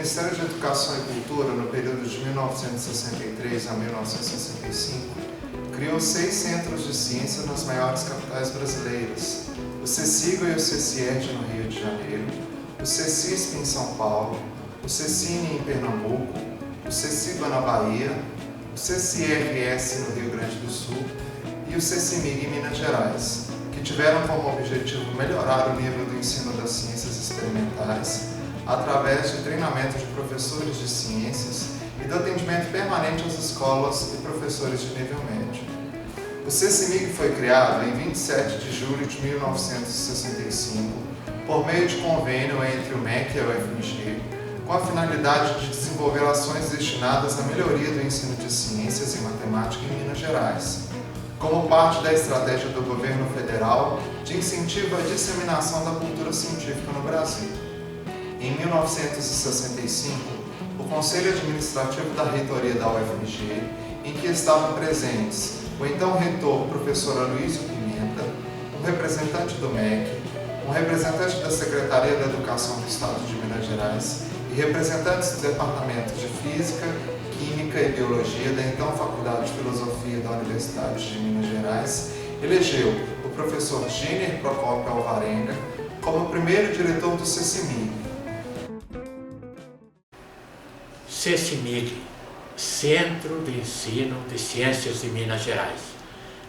Ministério de Educação e Cultura, no período de 1963 a 1965, criou 6 centros de ciência nas maiores capitais brasileiras: o CECIGO e o CECIERD no Rio de Janeiro, o CECISP em São Paulo, o CECINE em Pernambuco, o CECIBA na Bahia, o CECIRS no Rio Grande do Sul e o CECIMIG em Minas Gerais, que tiveram como objetivo melhorar o nível do ensino das ciências experimentais através de treinamento de professores de ciências e do atendimento permanente às escolas e professores de nível médio. O CECIMIG foi criado em 27 de julho de 1965 por meio de convênio entre o MEC e a UFMG, com a finalidade de desenvolver ações destinadas à melhoria do ensino de ciências e matemática em Minas Gerais, como parte da estratégia do governo federal de incentivo à disseminação da cultura científica no Brasil. Em 1965, o Conselho Administrativo da Reitoria da UFMG, em que estavam presentes o então reitor, professor Aloysio Pimenta, um representante do MEC, um representante da Secretaria da Educação do Estado de Minas Gerais e representantes do Departamento de Física, Química e Biologia da então Faculdade de Filosofia da Universidade de Minas Gerais, elegeu o professor Gêner Procópio Alvarenga como primeiro diretor do CECIMIG. CECIMIG, Centro de Ensino de Ciências de Minas Gerais,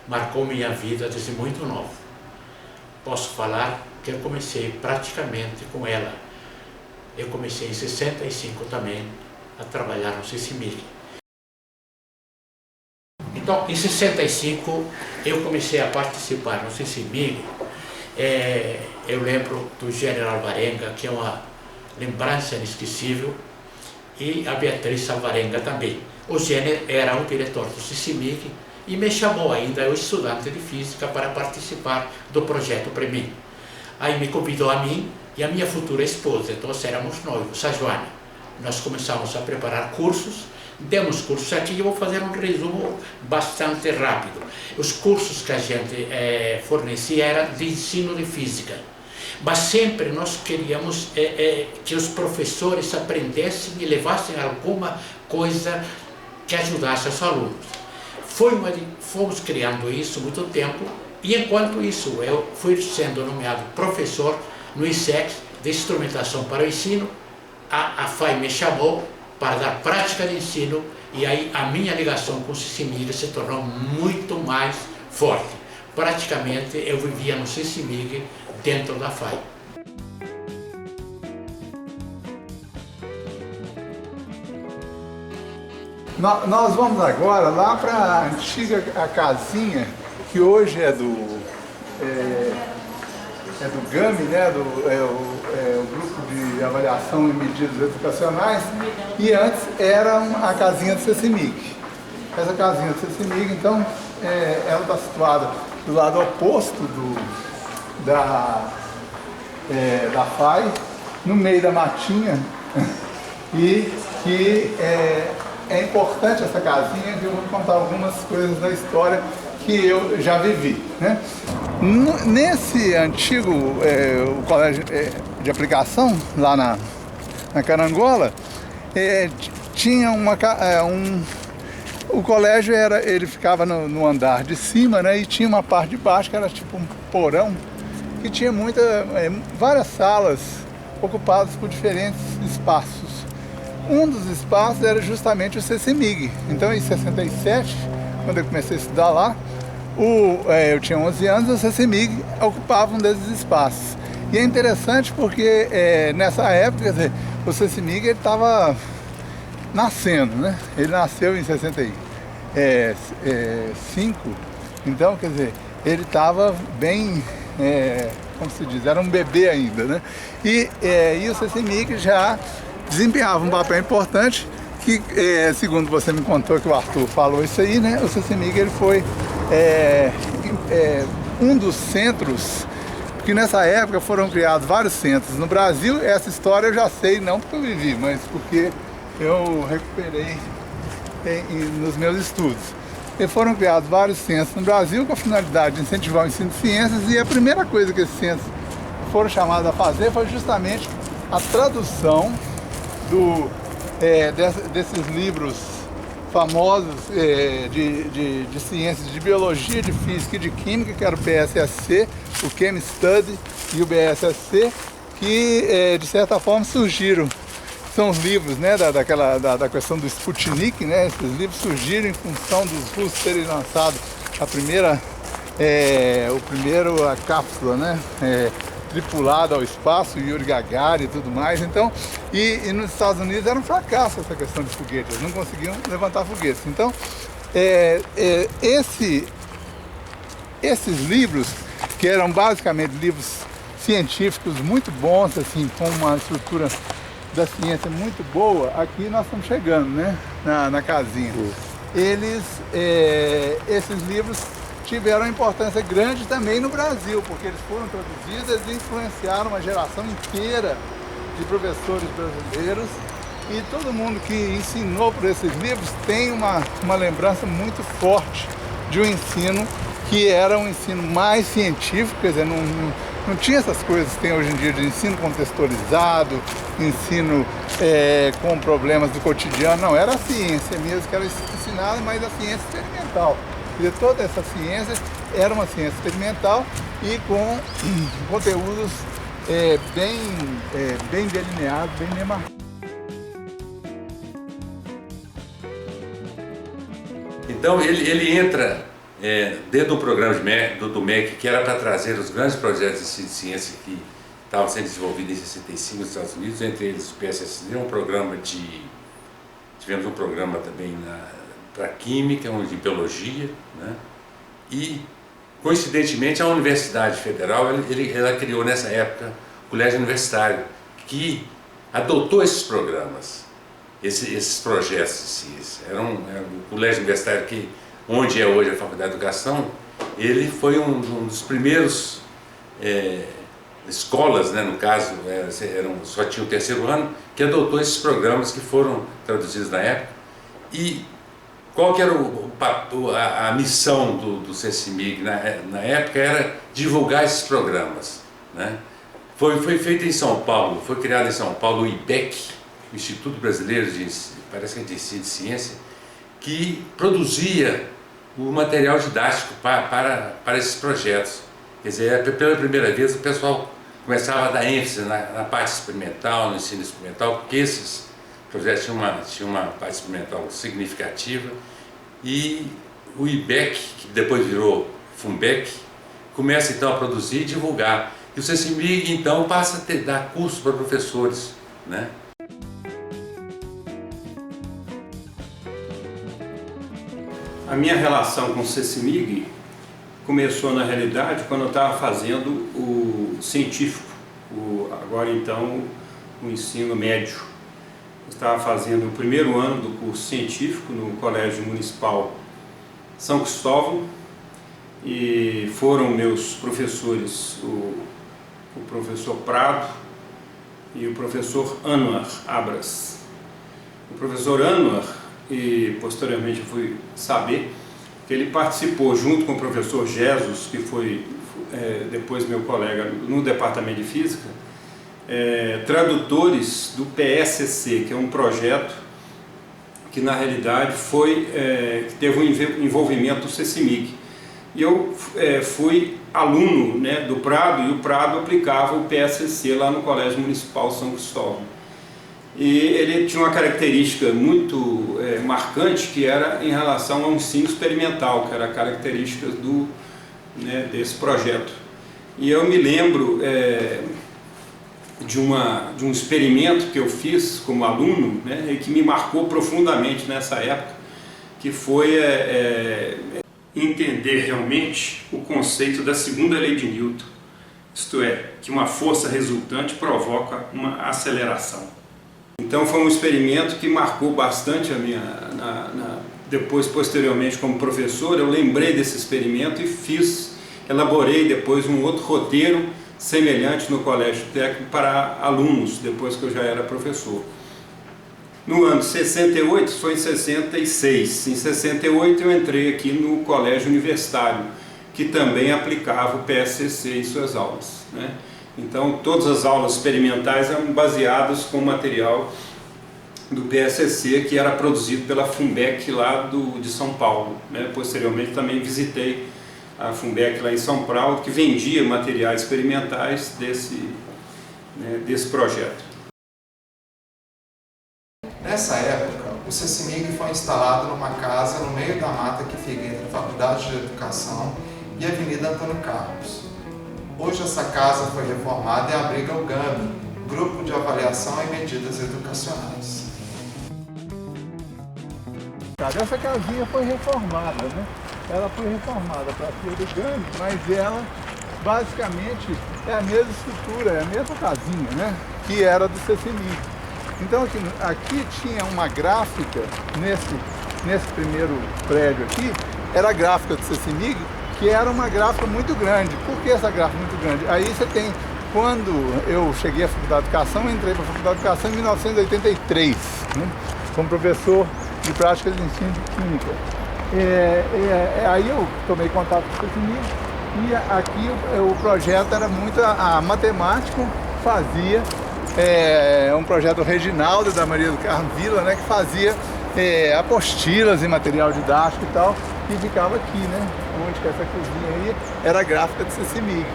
marcou minha vida desde muito novo. Posso falar que eu comecei praticamente com ela. Eu comecei em 65 também a trabalhar no CECIMIG. Então, em 65 eu comecei a participar no CECIMIG. Eu lembro do Gêner Alvarenga, que é uma lembrança inesquecível, e a Beatriz Alvarenga também. O Gêner era o diretor do CECIMIG e me chamou ainda, eu estudante de física, para participar do projeto PREMIM. Aí me convidou a mim e a minha futura esposa, então nós éramos noivos, a Joana. Nós começamos a preparar cursos, demos cursos aqui, eu vou fazer um resumo bastante rápido. Os cursos que a gente fornecia eram de ensino de física, mas sempre nós queríamos que os professores aprendessem e levassem alguma coisa que ajudasse os alunos. Fomos criando isso há muito tempo, e enquanto isso eu fui sendo nomeado professor no ISEX de Instrumentação para o Ensino. A FAI me chamou para dar prática de ensino, e aí a minha ligação com o CECIMIG se tornou muito mais forte. Praticamente eu vivia no CECIMIG dentro da FAI. Nós vamos agora lá para a antiga casinha, que hoje é do GAME, né? O Grupo de Avaliação e Medidas Educacionais, e antes era a casinha do CECIMIG. Essa casinha do CECIMIG, então, ela está situada do lado oposto da FAI, no meio da matinha, e que é importante essa casinha, que eu vou contar algumas coisas da história que eu já vivi, né? Nesse antigo o colégio de aplicação, lá na Carangola, tinha o colégio ele ficava no andar de cima, né? E tinha uma parte de baixo que era tipo um porão, que tinha várias salas ocupadas por diferentes espaços. Um dos espaços era justamente o CECIMIG. Então, em 67, quando eu comecei a estudar lá, eu tinha 11 anos, o CECIMIG ocupava um desses espaços. E é interessante porque nessa época, quer dizer, o CECIMIG estava nascendo, né? Ele nasceu em 65, então, quer dizer, ele estava bem, como se diz, era um bebê ainda, né? E o CECIMIG já desempenhava um papel importante, que, segundo você me contou, que o Arthur falou isso aí, né? O CECIMIG ele foi um dos centros, porque nessa época foram criados vários centros. No Brasil, essa história eu já sei, não porque eu vivi, mas porque eu recuperei nos meus estudos. E foram criados vários centros no Brasil com a finalidade de incentivar o ensino de ciências, e a primeira coisa que esses centros foram chamados a fazer foi justamente a tradução desses livros famosos de ciências, de biologia, de física e de química, que era o BSSC, o Chem Study e o BSSC, que de certa forma surgiram. São os livros, né, da questão do Sputnik, né? Esses livros surgiram em função dos russos terem lançado a cápsula, né, tripulada ao espaço, Yuri Gagarin e tudo mais. Então, e nos Estados Unidos era um fracasso essa questão de foguetes, eles não conseguiam levantar foguetes. Então, esses livros, que eram basicamente livros científicos muito bons, assim, com uma estrutura da ciência muito boa, aqui nós estamos chegando, né, na casinha. Esses livros tiveram uma importância grande também no Brasil, porque eles foram traduzidos e influenciaram uma geração inteira de professores brasileiros, e todo mundo que ensinou por esses livros tem uma lembrança muito forte de um ensino que era um ensino mais científico, quer dizer, não tinha essas coisas que tem hoje em dia de ensino contextualizado, ensino com problemas do cotidiano. Não, era a ciência mesmo que era ensinada, mas a ciência experimental. E toda essa ciência era uma ciência experimental e com conteúdos bem delineados, bem demarcados. Então ele entra dentro do programa do MEC, que era para trazer os grandes projetos de ciência que estavam sendo desenvolvidos em 65 nos Estados Unidos, entre eles o PSSC, tivemos um programa também para Química, de Biologia, né? E, coincidentemente, a Universidade Federal, ela criou nessa época o Colégio Universitário, que adotou esses programas, esses projetos de ciência. Era um colégio universitário onde é hoje a Faculdade de Educação. Ele foi um dos primeiros escolas, né, no caso, só tinha o terceiro ano, que adotou esses programas que foram traduzidos na época. E qual que era a missão do CECIMIG na época? Era divulgar esses programas, né? Foi feito em São Paulo, foi criado em São Paulo o IBEC, o Instituto Brasileiro de Ensino de Ciência, que produzia o material didático para esses projetos. Quer dizer, pela primeira vez o pessoal começava a dar ênfase na parte experimental, no ensino experimental, porque esses projetos tinham uma parte experimental significativa, e o IBEC, que depois virou FUNBEC, começa então a produzir e divulgar. E o CECIMIG então passa a dar cursos para professores, né? A minha relação com o CECIMIG começou na realidade quando eu estava fazendo o científico, agora então o ensino médio. Eu estava fazendo o primeiro ano do curso científico no Colégio Municipal São Cristóvão, e foram meus professores o professor Prado e o professor Anwar Abras. O professor Anwar, e posteriormente eu fui saber que ele participou junto com o professor Jesus, que foi depois meu colega no departamento de física, tradutores do PSCC, que é um projeto que na realidade que teve um envolvimento do CECIMIG. E eu fui aluno, né, do Prado, e o Prado aplicava o PSCC lá no Colégio Municipal São Cristóvão. E ele tinha uma característica muito marcante, que era em relação ao ensino experimental, que era a característica desse projeto. E eu me lembro de um experimento que eu fiz como aluno, né, e que me marcou profundamente nessa época, que foi entender realmente o conceito da segunda lei de Newton, isto é, que uma força resultante provoca uma aceleração. Então foi um experimento que marcou bastante a minha... Depois, posteriormente, como professor, eu lembrei desse experimento e elaborei depois um outro roteiro semelhante no colégio técnico para alunos, depois que eu já era professor. No ano de 68, isso foi em 66. Em 68 eu entrei aqui no colégio universitário, que também aplicava o PSCC em suas aulas, né? Então todas as aulas experimentais eram baseadas com material do PSCC, que era produzido pela Funbec lá de São Paulo, né? Posteriormente também visitei a Funbec lá em São Paulo, que vendia materiais experimentais desse projeto. Nessa época, o CECIMIG foi instalado numa casa no meio da mata que fica entre a Faculdade de Educação e a Avenida Antônio Carlos. Hoje essa casa foi reformada e abriga o GAME, Grupo de Avaliação e Medidas Educacionais. Essa casinha foi reformada, né? Ela foi reformada para ser do GAME, mas ela basicamente é a mesma estrutura, é a mesma casinha, né? Que era do CECIMIG. Então aqui tinha uma gráfica, nesse primeiro prédio aqui, era a gráfica do CECIMIG, que era uma gráfica muito grande. Por que essa gráfica muito grande? Aí você tem, quando eu cheguei à Faculdade de Educação, eu entrei para a Faculdade de Educação em 1983, né? Como professor de práticas de ensino de Química. Aí eu tomei contato com o CECIMIG e aqui o projeto era muito a matemática fazia, um projeto Reginaldo da Maria do Carmo Vila, né, que fazia apostilas em material didático e tal, e ficava aqui, né, onde que essa cozinha aí era a gráfica do CECIMIG.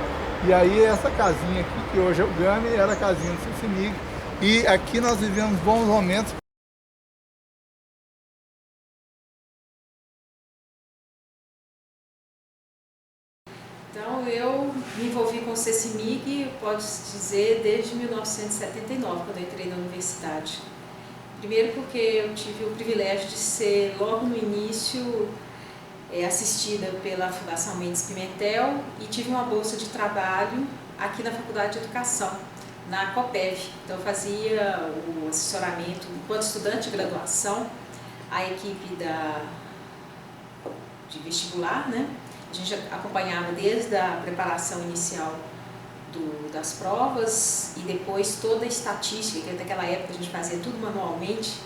E aí essa casinha aqui, que hoje é o GAME, era a casinha do CECIMIG, e aqui nós vivemos bons momentos. Então, eu me envolvi com o CECIMIG, pode-se dizer, desde 1979, quando eu entrei na universidade. Primeiro porque eu tive o privilégio de ser, logo no início, assistida pela Fundação Mendes Pimentel e tive uma bolsa de trabalho aqui na Faculdade de Educação, na COPEV. Então, eu fazia o assessoramento, enquanto estudante de graduação, a equipe de vestibular, né? A gente acompanhava desde a preparação inicial das provas e depois toda a estatística, que naquela época a gente fazia tudo manualmente.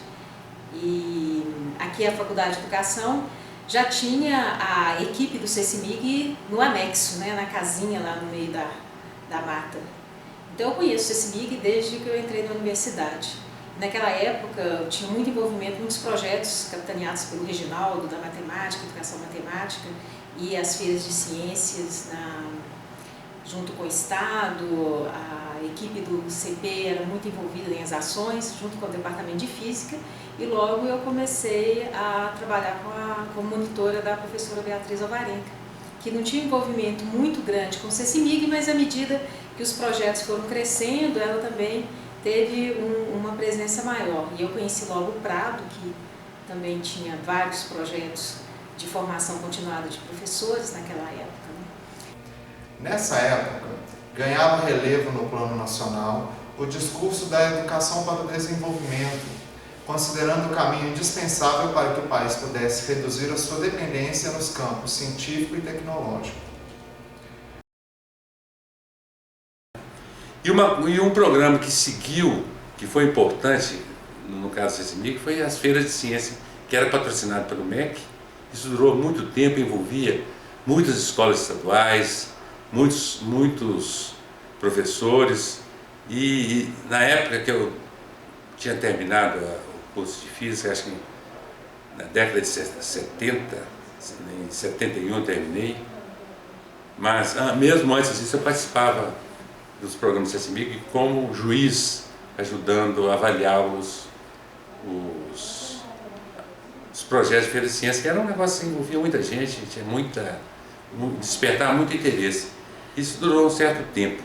E aqui a Faculdade de Educação já tinha a equipe do CECIMIG no anexo, né, na casinha lá no meio da mata. Então eu conheço o CECIMIG desde que eu entrei na universidade. Naquela época eu tinha muito envolvimento, muitos projetos capitaneados pelo Reginaldo, da matemática, educação matemática, e as feiras de ciências junto com o Estado. A equipe do CP era muito envolvida em as ações, junto com o departamento de física, e logo eu comecei a trabalhar como monitora da professora Beatriz Alvarenga, que não tinha envolvimento muito grande com o CECIMIG, mas à medida que os projetos foram crescendo, ela também teve uma presença maior. E eu conheci logo o Prado, que também tinha vários projetos de formação continuada de professores naquela época, né? Nessa época, ganhava relevo no plano nacional o discurso da educação para o desenvolvimento, considerando o caminho indispensável para que o país pudesse reduzir a sua dependência nos campos científico e tecnológico. E um programa que seguiu, que foi importante, no caso do CECIMIG, foi as feiras de ciência, que era patrocinado pelo MEC. Isso durou muito tempo, envolvia muitas escolas estaduais, muitos professores, e na época que eu tinha terminado o curso de Física, acho que na década de 70, em 71 eu terminei, mas mesmo antes disso eu participava dos programas do CECIMIG como juiz, ajudando a avaliar os projetos de feira de ciência, que era um negócio que envolvia muita gente, tinha despertava muito interesse. Isso durou um certo tempo.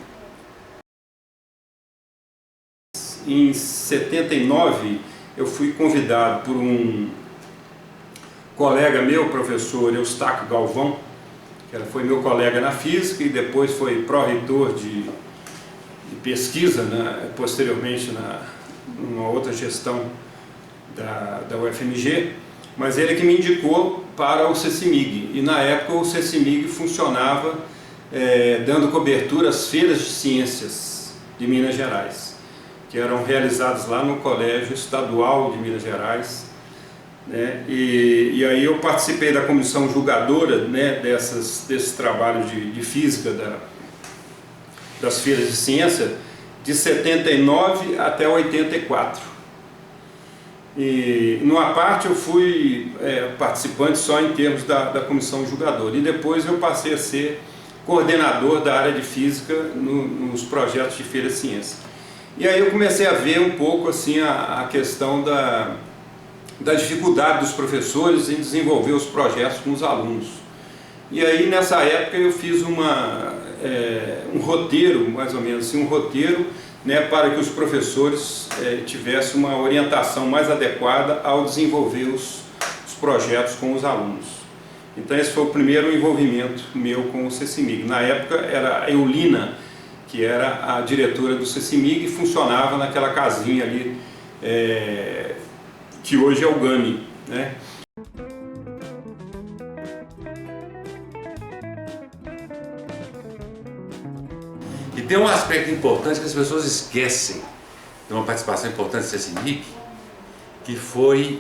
Em 79, eu fui convidado por um colega meu, professor Eustáquio Galvão, que foi meu colega na física e depois foi pró-reitor de pesquisa, né, posteriormente numa outra gestão da UFMG, mas ele que me indicou para o CECIMIG. E na época o CECIMIG funcionava dando cobertura às feiras de ciências de Minas Gerais, que eram realizadas lá no Colégio Estadual de Minas Gerais, né? E aí eu participei da comissão julgadora, né, desse trabalho de física das feiras de ciência de 79 até 84. E numa parte eu fui participante só em termos da comissão julgadora, e depois eu passei a ser coordenador da área de física nos projetos de Feira Ciência. E aí eu comecei a ver um pouco assim a questão da dificuldade dos professores em desenvolver os projetos com os alunos. E aí nessa época eu fiz um roteiro, mais ou menos assim, um roteiro, né, para que os professores tivessem uma orientação mais adequada ao desenvolver os projetos com os alunos. Então esse foi o primeiro envolvimento meu com o CECIMIG. Na época era a Eulina, que era a diretora do CECIMIG, e funcionava naquela casinha ali, que hoje é o GAMI, né? E tem um aspecto importante que as pessoas esquecem, de uma participação importante do CECIMIG, que foi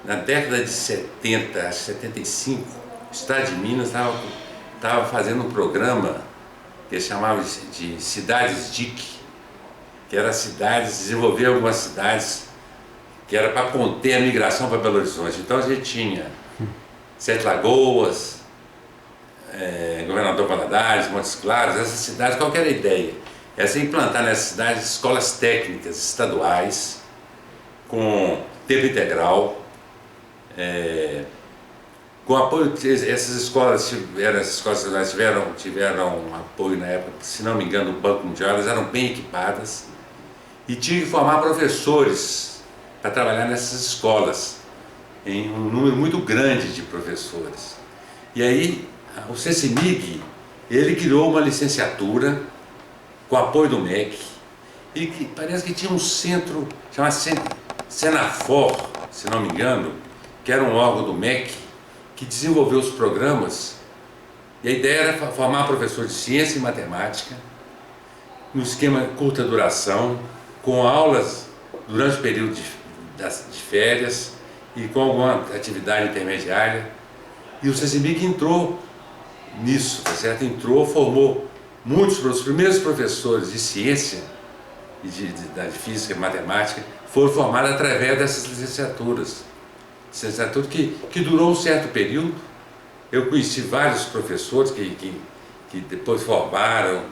na década de 70, acho que 75, o Estado de Minas estava fazendo um programa que eles chamavam de Cidades DIC, que era desenvolver algumas cidades que era para conter a migração para Belo Horizonte. Então a gente tinha Sete Lagoas, Governador Valadares, Montes Claros, essas cidades, qual que era a ideia? Essa implantar nessas cidades escolas técnicas estaduais, com tempo integral, com apoio. Essas escolas estaduais tiveram apoio na época, se não me engano, do Banco Mundial, elas eram bem equipadas e tinham que formar professores para trabalhar nessas escolas, em um número muito grande de professores. E aí o CECIMIG, ele criou uma licenciatura com apoio do MEC, e que parece que tinha um centro chamado Senafor, se não me engano, que era um órgão do MEC que desenvolveu os programas, e a ideia era formar professores de ciência e matemática no esquema curta duração, com aulas durante o período de férias e com alguma atividade intermediária. E o CECIMIG entrou nisso, tá certo? Entrou, formou muitos, os primeiros professores de ciência e de física e matemática foram formados através dessas licenciaturas. Licenciatura que durou um certo período. Eu conheci vários professores que depois formaram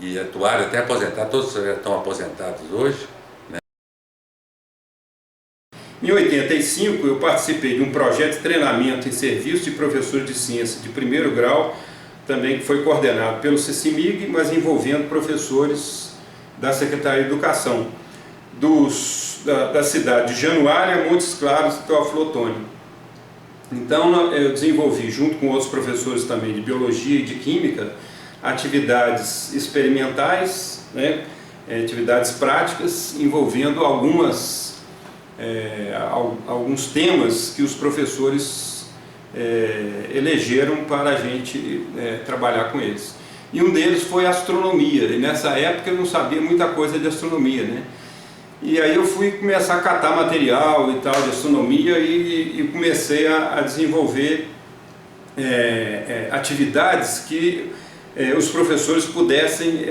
e atuaram até aposentar, todos já estão aposentados hoje. Em 85, eu participei de um projeto de treinamento em serviço de professores de ciência de primeiro grau, também que foi coordenado pelo CECIMIG, mas envolvendo professores da Secretaria de Educação, da cidade de Januária, Montes Claros e Teófilo Otoni. Então eu desenvolvi, junto com outros professores também de Biologia e de Química, atividades experimentais, né, atividades práticas, envolvendo alguns temas que os professores elegeram para a gente trabalhar com eles. E um deles foi a astronomia, e nessa época eu não sabia muita coisa de astronomia, né? E aí eu fui começar a catar material e tal de astronomia e comecei a desenvolver atividades que os professores pudessem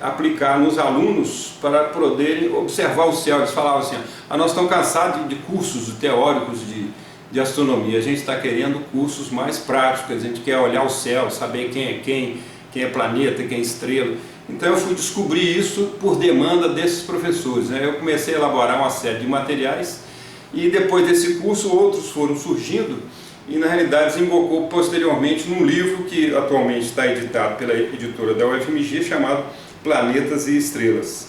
aplicar nos alunos para poderem observar o céu. Eles falavam assim: nós estamos cansados de cursos teóricos de astronomia, a gente está querendo cursos mais práticos, a gente quer olhar o céu, saber quem é planeta, quem é estrela. Então eu fui descobrir isso por demanda desses professores, né? Eu comecei a elaborar uma série de materiais e depois desse curso outros foram surgindo e na realidade desembocou posteriormente num livro que atualmente está editado pela editora da UFMG chamado Planetas e Estrelas.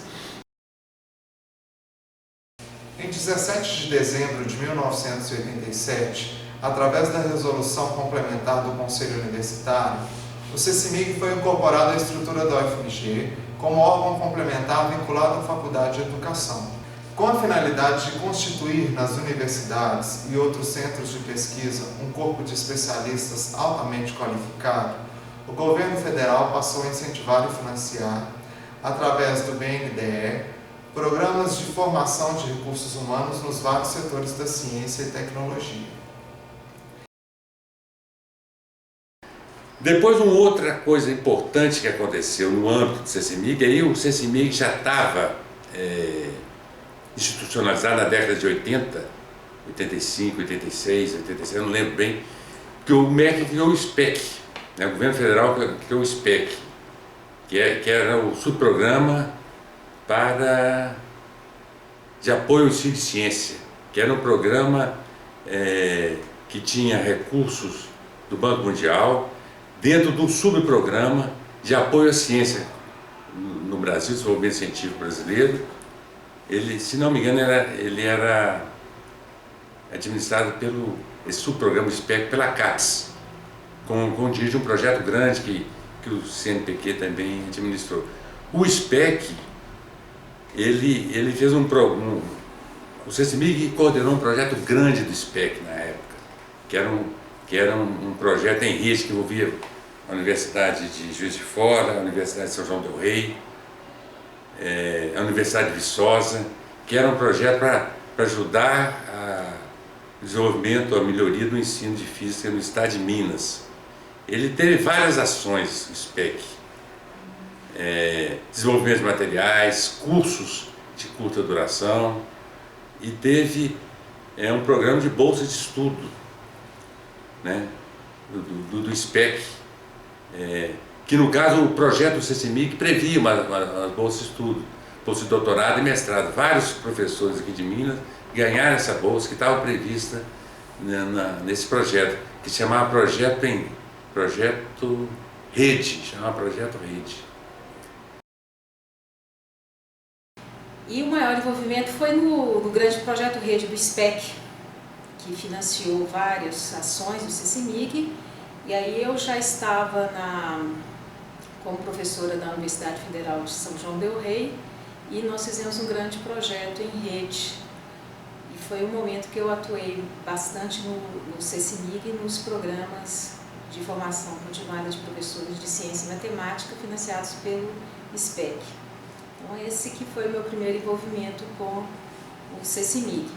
Em 17 de dezembro de 1987, através da resolução complementar do Conselho Universitário, o CECIMIG foi incorporado à estrutura da UFMG como órgão complementar vinculado à Faculdade de Educação, com a finalidade de constituir nas universidades e outros centros de pesquisa um corpo de especialistas altamente qualificado. O governo federal passou a incentivar e financiar, através do BNDE, programas de formação de recursos humanos nos vários setores da ciência e tecnologia. Depois, uma outra coisa importante que aconteceu no âmbito do CECIMIG, aí o CECIMIG já estava institucionalizado na década de 80, 85, 86, 86, eu não lembro bem, que o MEC criou o SPEC, né? O governo federal criou o SPEC, que era o subprograma de apoio ao ensino de ciência, que era um programa que tinha recursos do Banco Mundial dentro de um subprograma de apoio à ciência no Brasil, desenvolvimento científico brasileiro. Ele, se não me engano, ele era administrado esse subprograma SPEC pela CAPES, com dirige um projeto grande que o CNPq também administrou. O SPEC, ele fez o CECIMIG coordenou um projeto grande do SPEC na época, que era um projeto em rede que envolvia a Universidade de Juiz de Fora, a Universidade de São João del Rei, a Universidade de Viçosa, que era um projeto para ajudar o desenvolvimento, a melhoria do ensino de física no estado de Minas. Ele teve várias ações, o SPEC, desenvolvimento de materiais, cursos de curta duração, e teve um programa de bolsa de estudo, né, do SPEC, que no caso o projeto do CECIMIG previa uma bolsa de estudo, bolsa de doutorado e mestrado. Vários professores aqui de Minas ganharam essa bolsa que estava prevista nesse projeto, que se chamava Projeto Rede, E o maior envolvimento foi no grande projeto Rede do SPEC, que financiou várias ações do CECIMIG, e aí eu já estava como professora da Universidade Federal de São João del Rei, e nós fizemos um grande projeto em rede. E foi um momento que eu atuei bastante no CECIMIG e nos programas de formação continuada de professores de ciência e matemática financiados pelo SPEC. Então esse que foi o meu primeiro envolvimento com o CECIMIG.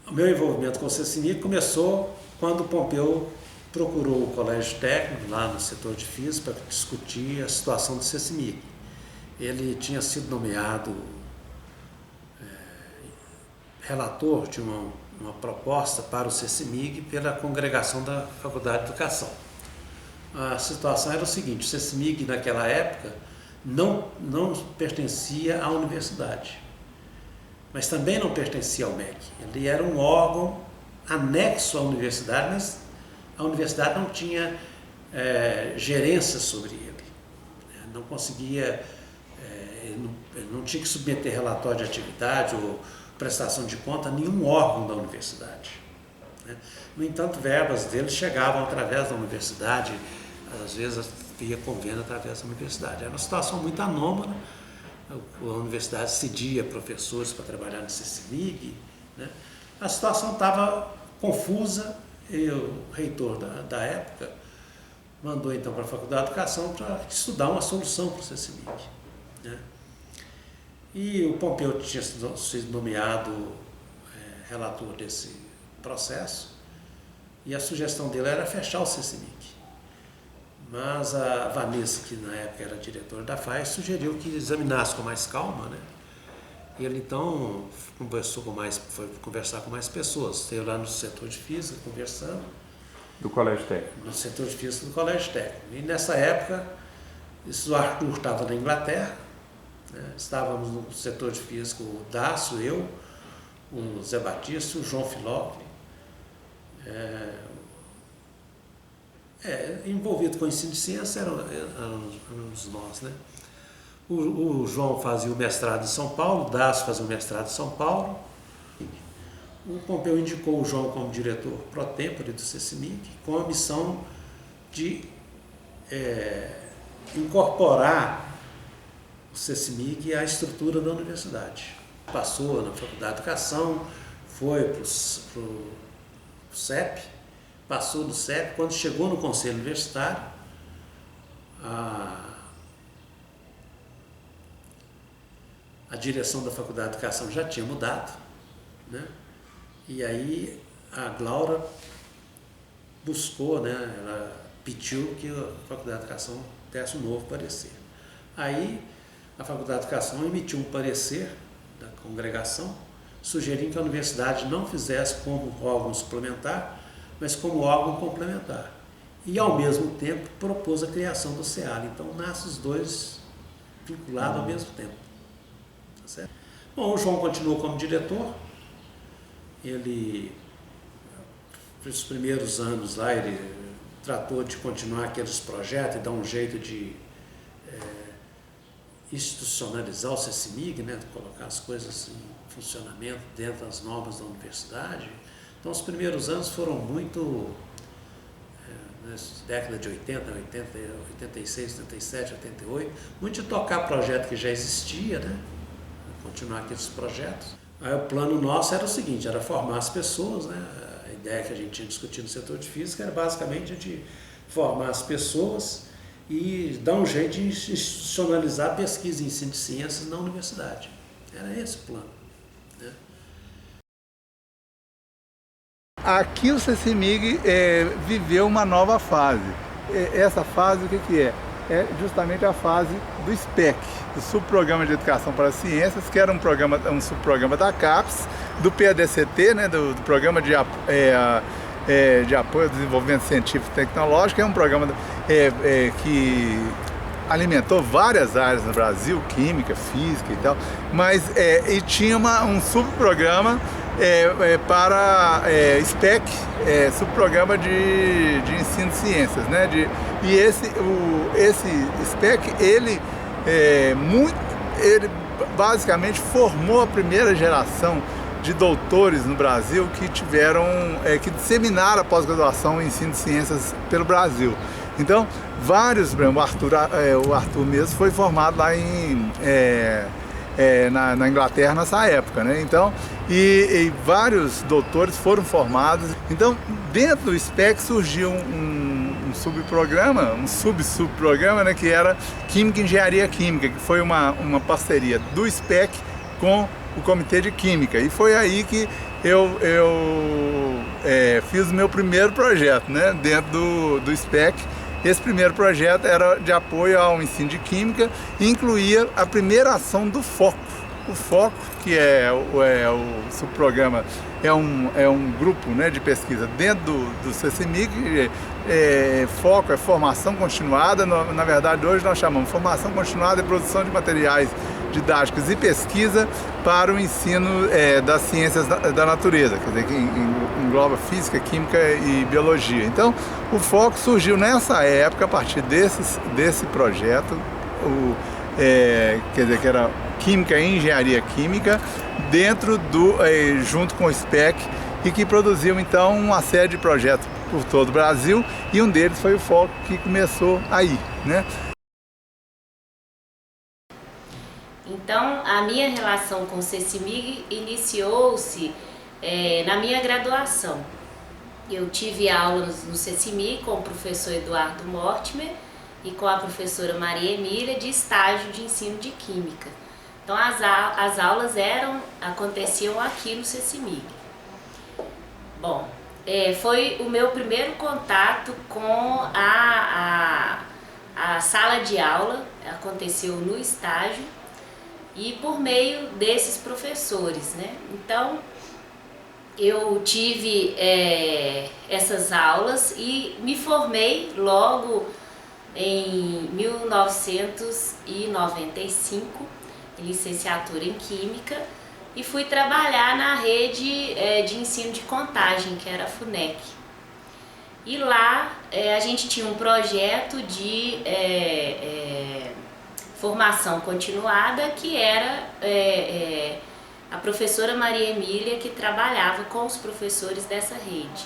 O meu envolvimento com o CECIMIG começou quando o Pompeu procurou o colégio técnico lá no setor de física para discutir a situação do CECIMIG. Ele tinha sido nomeado relator de uma proposta para o CECIMIG pela congregação da Faculdade de Educação. A situação era o seguinte: o CECIMIG naquela época não pertencia à universidade, mas também não pertencia ao MEC. Ele era um órgão anexo à universidade, mas a universidade não tinha gerência sobre ele. Não conseguia, não tinha que submeter relatório de atividade ou prestação de conta a nenhum órgão da universidade. No entanto, verbas dele chegavam através da universidade, às vezes via convênio através da universidade. Era uma situação muito anômala. A universidade cedia professores para trabalhar no CECIMIG, né? A situação estava confusa e o reitor da época mandou então para a Faculdade de Educação para estudar uma solução para o CECIMIG, né? E o Pompeu tinha sido nomeado relator desse processo e a sugestão dele era fechar o CECIMIG. Mas a Vanessa, que na época era diretora da FAES, sugeriu que examinasse com mais calma, né? E ele então foi conversar com mais pessoas. Esteve lá no setor de física conversando. Do Colégio Técnico. No setor de física do Colégio Técnico. E nessa época, o Arthur estava na Inglaterra, né? Estávamos no setor de física, o Dácio, eu, o Zé Batista, o João Filóque, envolvido com o ensino de ciência éramos nós, né? O João fazia o mestrado em São Paulo, o Dácio fazia o mestrado em São Paulo. O Pompeu indicou o João como diretor pro tempore do CECIMIG, com a missão de incorporar o CECIMIG à estrutura da universidade. Passou na Faculdade de Educação, foi para o CEP, passou do CEP. Quando chegou no Conselho Universitário, a direção da Faculdade de Educação já tinha mudado, né? E aí a Glaura buscou, né? Ela pediu que a Faculdade de Educação desse um novo parecer. Aí a Faculdade de Educação emitiu um parecer da congregação, sugerindo que a universidade não fizesse como órgão suplementar, mas como órgão complementar. E, ao mesmo tempo, propôs a criação do CEAL. Então, nascem os dois vinculados ao mesmo tempo. Tá certo? Bom, o João continuou como diretor. Ele, nos primeiros anos lá, ele tratou de continuar aqueles projetos e dar um jeito de institucionalizar o CECIMIG, né, de colocar as coisas em funcionamento dentro das normas da universidade. Então, os primeiros anos foram muito, na década de 80, 86, 87, 88, muito de tocar projeto que já existia, né, continuar aqueles projetos. Aí o plano nosso era o seguinte, era formar as pessoas, né, a ideia que a gente tinha discutido no setor de física era basicamente de formar as pessoas e dar um jeito de institucionalizar a pesquisa em ensino de ciências na universidade. Era esse o plano, né? Aqui o CECIMIG viveu uma nova fase. Essa fase, o que é? É justamente a fase do SPEC, do Subprograma de Educação para as Ciências, que era um subprograma da CAPES, do PADCT, né, do Programa de Apoio ao Desenvolvimento Científico e Tecnológico. É um programa que alimentou várias áreas no Brasil, química, física e tal, mas e tinha um subprograma para SPEC, subprograma de ensino de ciências, né? E esse SPEC, ele basicamente formou a primeira geração de doutores no Brasil que que disseminaram a pós-graduação em ensino de ciências pelo Brasil. Então, vários, o Arthur mesmo foi formado lá na Inglaterra nessa época, né? Então, e vários doutores foram formados. Então, dentro do SPEC surgiu um subprograma, um subprograma, né, que era Química e Engenharia Química, que foi uma parceria do SPEC com o Comitê de Química. E foi aí que eu fiz o meu primeiro projeto, né, dentro do SPEC. Esse primeiro projeto era de apoio ao ensino de Química e incluía a primeira ação do FOCO. O FOCO, que é o subprograma, é um grupo, né, de pesquisa dentro do CECIMIG. FOCO é formação continuada, na verdade hoje nós chamamos formação continuada e produção de materiais didáticos e pesquisa para o ensino das ciências da natureza, quer dizer, que engloba física, química e biologia. Então, o FOCO surgiu nessa época, a partir desse projeto, quer dizer, que era Química e Engenharia Química, junto com o SPEC, e que produziu, então, uma série de projetos por todo o Brasil, e um deles foi o FOCO, que começou aí, né? Então, a minha relação com o CECIMIG iniciou-se na minha graduação. Eu tive aulas no CECIMIG com o professor Eduardo Mortimer e com a professora Maria Emília de estágio de ensino de Química. Então, as aulas aconteciam aqui no CECIMIG. Bom, foi o meu primeiro contato com a sala de aula, aconteceu no estágio, e por meio desses professores, né? Então, eu tive essas aulas e me formei logo em 1995, em licenciatura em Química, e fui trabalhar na rede de ensino de Contagem, que era a FUNEC. E lá a gente tinha um projeto de formação continuada, que era a professora Maria Emília que trabalhava com os professores dessa rede.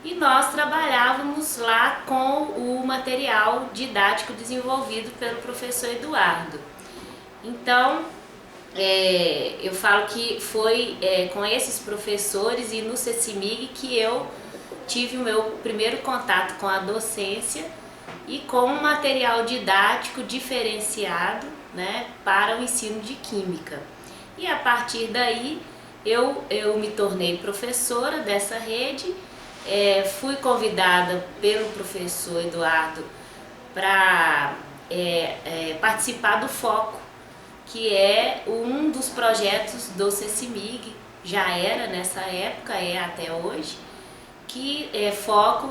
E nós trabalhávamos lá com o material didático desenvolvido pelo professor Eduardo. Então, eu falo que foi com esses professores e no CECIMIG que eu tive o meu primeiro contato com a docência e com um material didático diferenciado, né, para o ensino de Química. E a partir daí eu me tornei professora dessa rede fui convidada pelo professor Eduardo para participar do FOCO, que é um dos projetos do CECIMIG, já era nessa época, é até hoje, que FOCO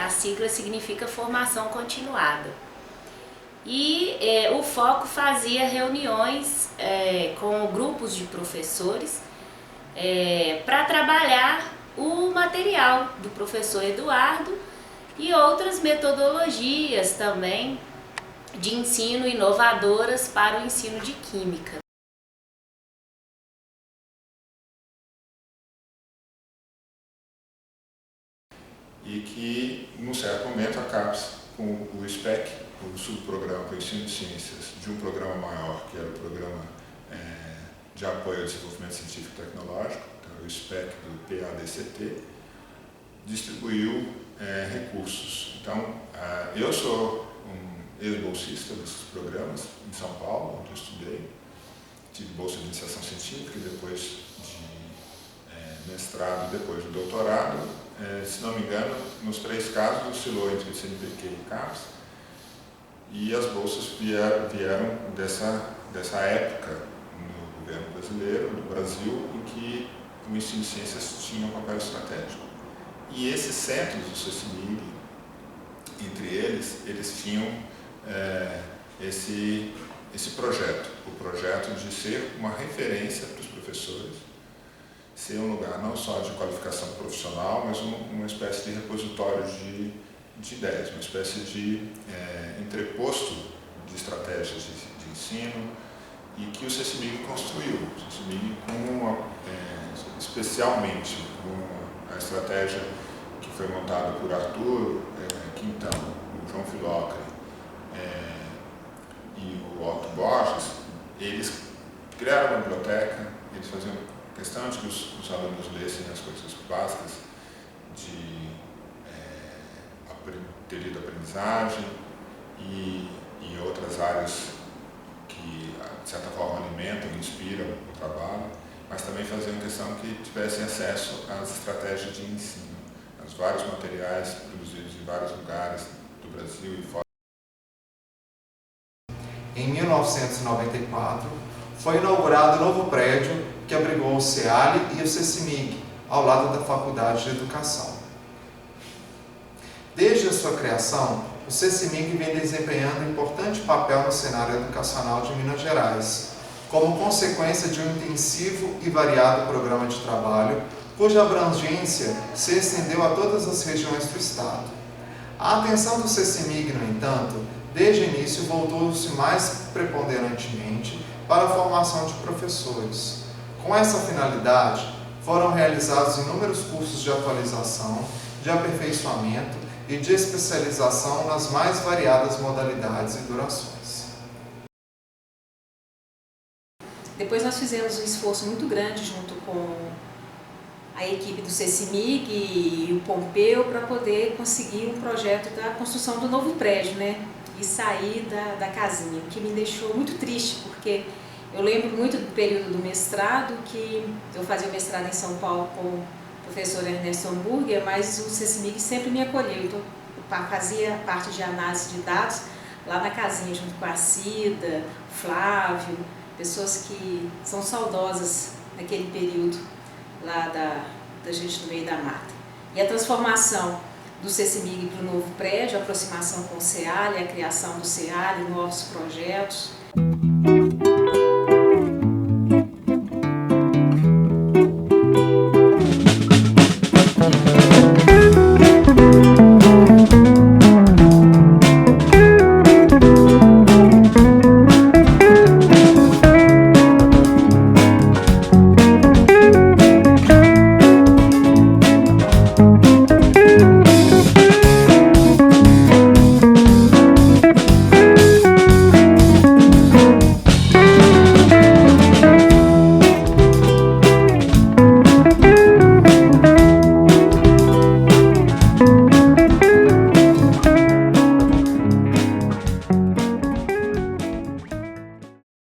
a sigla significa formação continuada. E o FOCO fazia reuniões com grupos de professores para trabalhar o material do professor Eduardo e outras metodologias também de ensino inovadoras para o ensino de Química. E que, num certo momento, a CAPES, com o SPEC, o subprograma para o ensino de ciências, de um programa maior, que era o programa de apoio ao desenvolvimento científico e tecnológico, que era o SPEC do PADCT, distribuiu recursos. Então, eu sou um ex-bolsista desses programas em São Paulo, onde eu estudei. Tive bolsa de iniciação científica e depois de mestrado e depois de doutorado. Se não me engano, nos 3 casos oscilou entre CNPq e CAPES, e as bolsas vieram dessa época no governo brasileiro, no Brasil, em que o ensino de ciências tinha um papel estratégico. E esses centros do CECIMIG, entre eles tinham esse projeto, o projeto de ser uma referência para os professores, ser um lugar não só de qualificação profissional, mas uma espécie de repositório de ideias, uma espécie de entreposto de estratégias de ensino, e que o CECIMIG construiu. O CECIMIG, especialmente com a estratégia que foi montada por Arthur Quintão, o João Filocre e o Otto Borges, eles criaram uma biblioteca, eles faziam questão de que os alunos lessem as coisas básicas de teoria da aprendizagem e outras áreas que, de certa forma, alimentam e inspiram o trabalho, mas também faziam questão que tivessem acesso às estratégias de ensino, aos vários materiais produzidos em vários lugares do Brasil e fora. Em 1994, foi inaugurado o novo prédio que abrigou o CEALI e o CECIMIG, ao lado da Faculdade de Educação. Desde a sua criação, o CECIMIG vem desempenhando importante papel no cenário educacional de Minas Gerais, como consequência de um intensivo e variado programa de trabalho, cuja abrangência se estendeu a todas as regiões do Estado. A atenção do CECIMIG, no entanto, desde o início voltou-se mais preponderantemente para a formação de professores. Com essa finalidade, foram realizados inúmeros cursos de atualização, de aperfeiçoamento e de especialização nas mais variadas modalidades e durações. Depois nós fizemos um esforço muito grande junto com a equipe do CECIMIG e o Pompeu para poder conseguir um projeto da construção do novo prédio, né? E sair da casinha, o que me deixou muito triste, porque eu lembro muito do período do mestrado, que eu fazia o mestrado em São Paulo com o professor Ernesto Hamburger, mas o CECIMIG sempre me acolheu, então eu fazia parte de análise de dados lá na casinha, junto com a Cida, Flávio, pessoas que são saudosas naquele período lá da gente no meio da mata. E a transformação do CECIMIG para o novo prédio, a aproximação com o CEALI, a criação do CEALI, novos projetos.